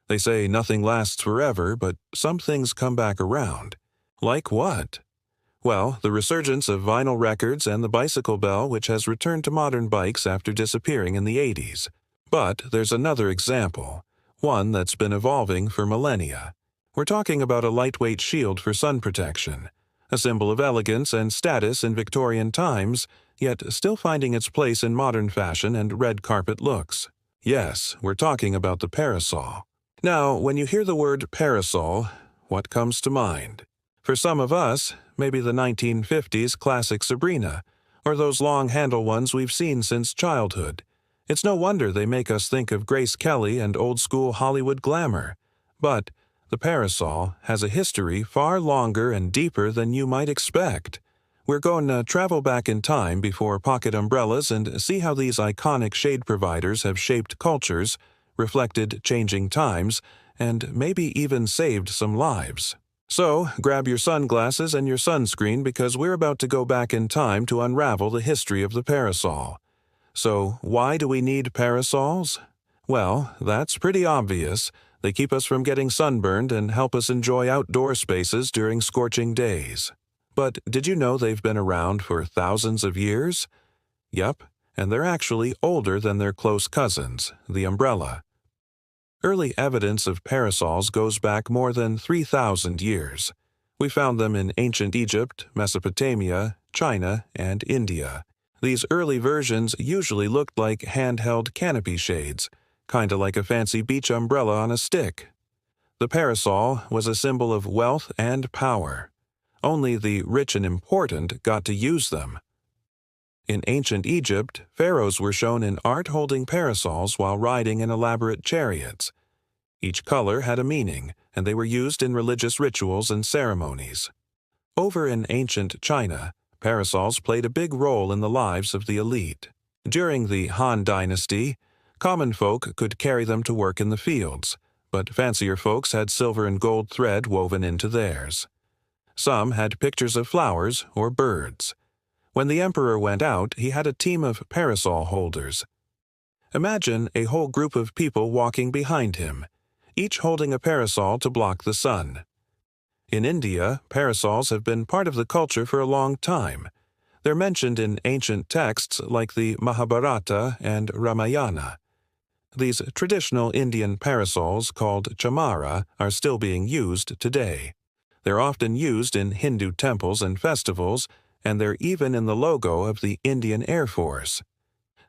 They say nothing lasts forever, but some things come back around. Like what? Well, the resurgence of vinyl records and the bicycle bell, which has returned to modern bikes after disappearing in the 80s. But there's another example, one that's been evolving for millennia. We're talking about a lightweight shield for sun protection, a symbol of elegance and status in Victorian times, yet still finding its place in modern fashion and red carpet looks. Yes, we're talking about the parasol. Now, when you hear the word parasol, what comes to mind? For some of us, maybe the 1950s classic Sabrina, or those long-handle ones we've seen since childhood. It's no wonder they make us think of Grace Kelly and old-school Hollywood glamour. But the parasol has a history far longer and deeper than you might expect. We're going to travel back in time before pocket umbrellas and see how these iconic shade providers have shaped cultures, reflected changing times, and maybe even saved some lives. So, grab your sunglasses and your sunscreen because we're about to go back in time to unravel the history of the parasol. So, why do we need parasols? Well, that's pretty obvious. They keep us from getting sunburned and help us enjoy outdoor spaces during scorching days. But did you know they've been around for thousands of years? Yup, and they're actually older than their close cousins, the umbrella. Early evidence of parasols goes back more than 3,000 years. We found them in ancient Egypt, Mesopotamia, China, and India. These early versions usually looked like handheld canopy shades, kinda like a fancy beach umbrella on a stick. The parasol was a symbol of wealth and power. Only the rich and important got to use them. In ancient Egypt, pharaohs were shown in art holding parasols while riding in elaborate chariots. Each color had a meaning, and they were used in religious rituals and ceremonies. Over in ancient China, parasols played a big role in the lives of the elite. During the Han Dynasty, common folk could carry them to work in the fields, but fancier folks had silver and gold thread woven into theirs. Some had pictures of flowers or birds. When the emperor went out, he had a team of parasol holders. Imagine a whole group of people walking behind him, each holding a parasol to block the sun. In India, parasols have been part of the culture for a long time. They're mentioned in ancient texts like the Mahabharata and Ramayana. These traditional Indian parasols, called chamara, are still being used today. They're often used in Hindu temples and festivals, and they're even in the logo of the Indian Air Force.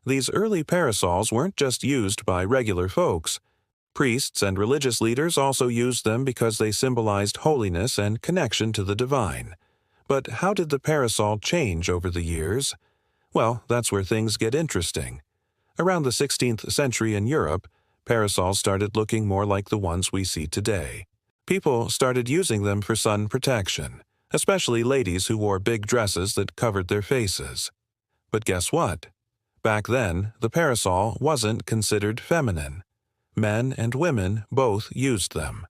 These early parasols weren't just used by regular folks. Priests and religious leaders also used them because they symbolized holiness and connection to the divine. But how did the parasol change over the years? Well, that's where things get interesting. Around the 16th century in Europe, parasols started looking more like the ones we see today. People started using them for sun protection, especially ladies who wore big dresses that covered their faces. But guess what? Back then, the parasol wasn't considered feminine. Men and women both used them.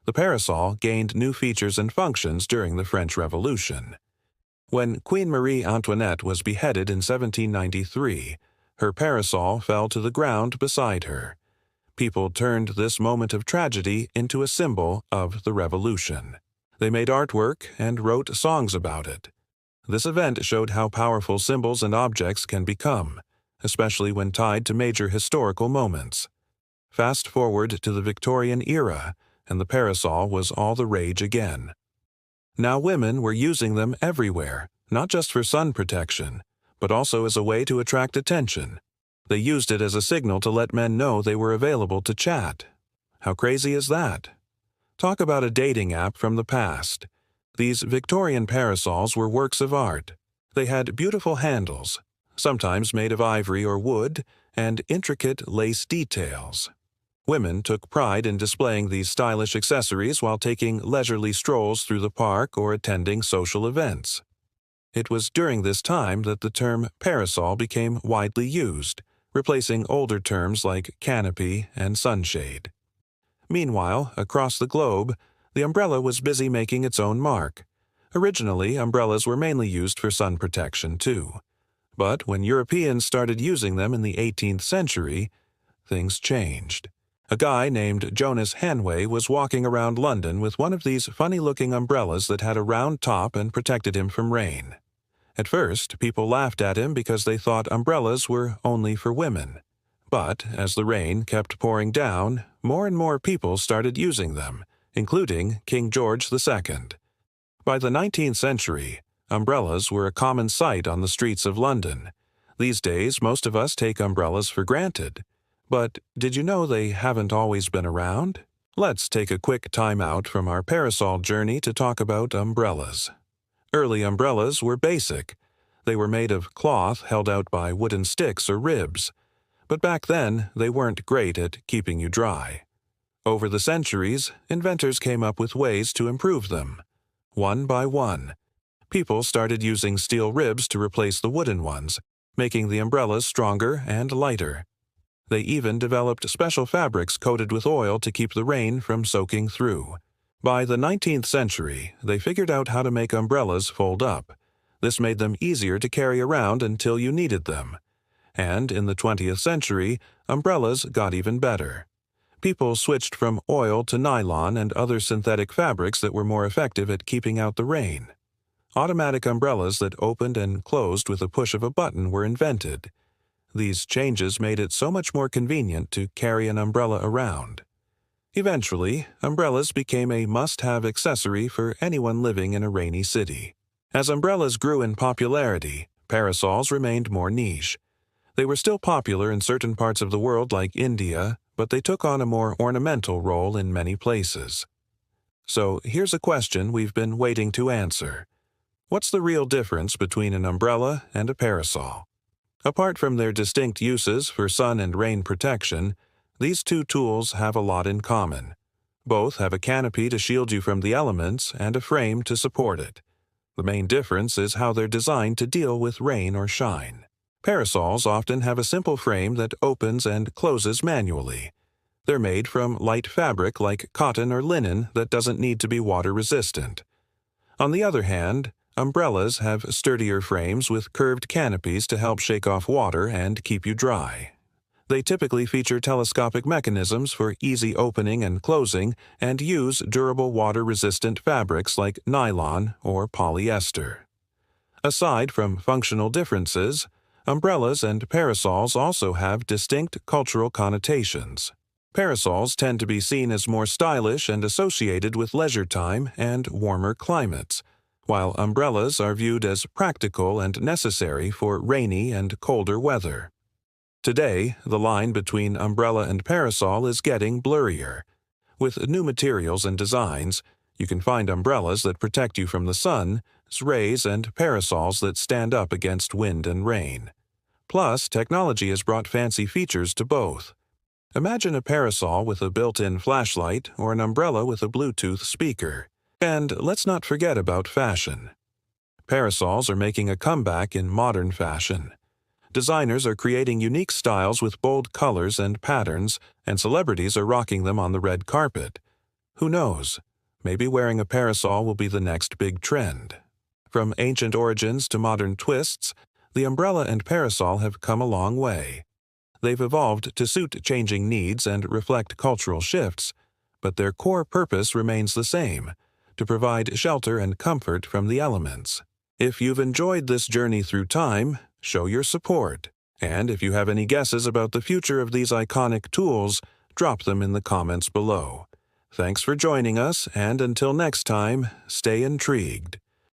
The parasol gained new features and functions during the French Revolution. When Queen Marie Antoinette was beheaded in 1793, her parasol fell to the ground beside her. People turned this moment of tragedy into a symbol of the revolution. They made artwork and wrote songs about it. This event showed how powerful symbols and objects can become, especially when tied to major historical moments. Fast forward to the Victorian era, and the parasol was all the rage again. Now women were using them everywhere, not just for sun protection, but also as a way to attract attention. They used it as a signal to let men know they were available to chat. How crazy is that? Talk about a dating app from the past. These Victorian parasols were works of art. They had beautiful handles, sometimes made of ivory or wood, and intricate lace details. Women took pride in displaying these stylish accessories while taking leisurely strolls through the park or attending social events. It was during this time that the term parasol became widely used, replacing older terms like canopy and sunshade. Meanwhile, across the globe, the umbrella was busy making its own mark. Originally, umbrellas were mainly used for sun protection too. But when Europeans started using them in the 18th century, things changed. A guy named Jonas Hanway was walking around London with one of these funny-looking umbrellas that had a round top and protected him from rain. At first, people laughed at him because they thought umbrellas were only for women. But as the rain kept pouring down, more and more people started using them, including King George II. By the 19th century, umbrellas were a common sight on the streets of London. These days, most of us take umbrellas for granted. But did you know they haven't always been around? Let's take a quick time out from our parasol journey to talk about umbrellas. Early umbrellas were basic. They were made of cloth held out by wooden sticks or ribs. But back then, they weren't great at keeping you dry. Over the centuries, inventors came up with ways to improve them. One by one, people started using steel ribs to replace the wooden ones, making the umbrellas stronger and lighter. They even developed special fabrics coated with oil to keep the rain from soaking through. By the 19th century, they figured out how to make umbrellas fold up. This made them easier to carry around until you needed them. And in the 20th century, umbrellas got even better. People switched from oil to nylon and other synthetic fabrics that were more effective at keeping out the rain. Automatic umbrellas that opened and closed with a push of a button were invented. These changes made it so much more convenient to carry an umbrella around. Eventually, umbrellas became a must-have accessory for anyone living in a rainy city. As umbrellas grew in popularity, parasols remained more niche. They were still popular in certain parts of the world like India, but they took on a more ornamental role in many places. So here's a question we've been waiting to answer. What's the real difference between an umbrella and a parasol? Apart from their distinct uses for sun and rain protection, these two tools have a lot in common. Both have a canopy to shield you from the elements and a frame to support it. The main difference is how they're designed to deal with rain or shine. Parasols often have a simple frame that opens and closes manually. They're made from light fabric like cotton or linen that doesn't need to be water-resistant. On the other hand, umbrellas have sturdier frames with curved canopies to help shake off water and keep you dry. They typically feature telescopic mechanisms for easy opening and closing and use durable water-resistant fabrics like nylon or polyester. Aside from functional differences, umbrellas and parasols also have distinct cultural connotations. Parasols tend to be seen as more stylish and associated with leisure time and warmer climates, while umbrellas are viewed as practical and necessary for rainy and colder weather. Today, the line between umbrella and parasol is getting blurrier. With new materials and designs, you can find umbrellas that protect you from the sun's rays and parasols that stand up against wind and rain. Plus, technology has brought fancy features to both. Imagine a parasol with a built-in flashlight or an umbrella with a Bluetooth speaker. And let's not forget about fashion. Parasols are making a comeback in modern fashion. Designers are creating unique styles with bold colors and patterns, and celebrities are rocking them on the red carpet. Who knows? Maybe wearing a parasol will be the next big trend. From ancient origins to modern twists, the umbrella and parasol have come a long way. They've evolved to suit changing needs and reflect cultural shifts, but their core purpose remains the same: to provide shelter and comfort from the elements. If you've enjoyed this journey through time, show your support. And if you have any guesses about the future of these iconic tools, drop them in the comments below. Thanks for joining us, and until next time, stay intrigued.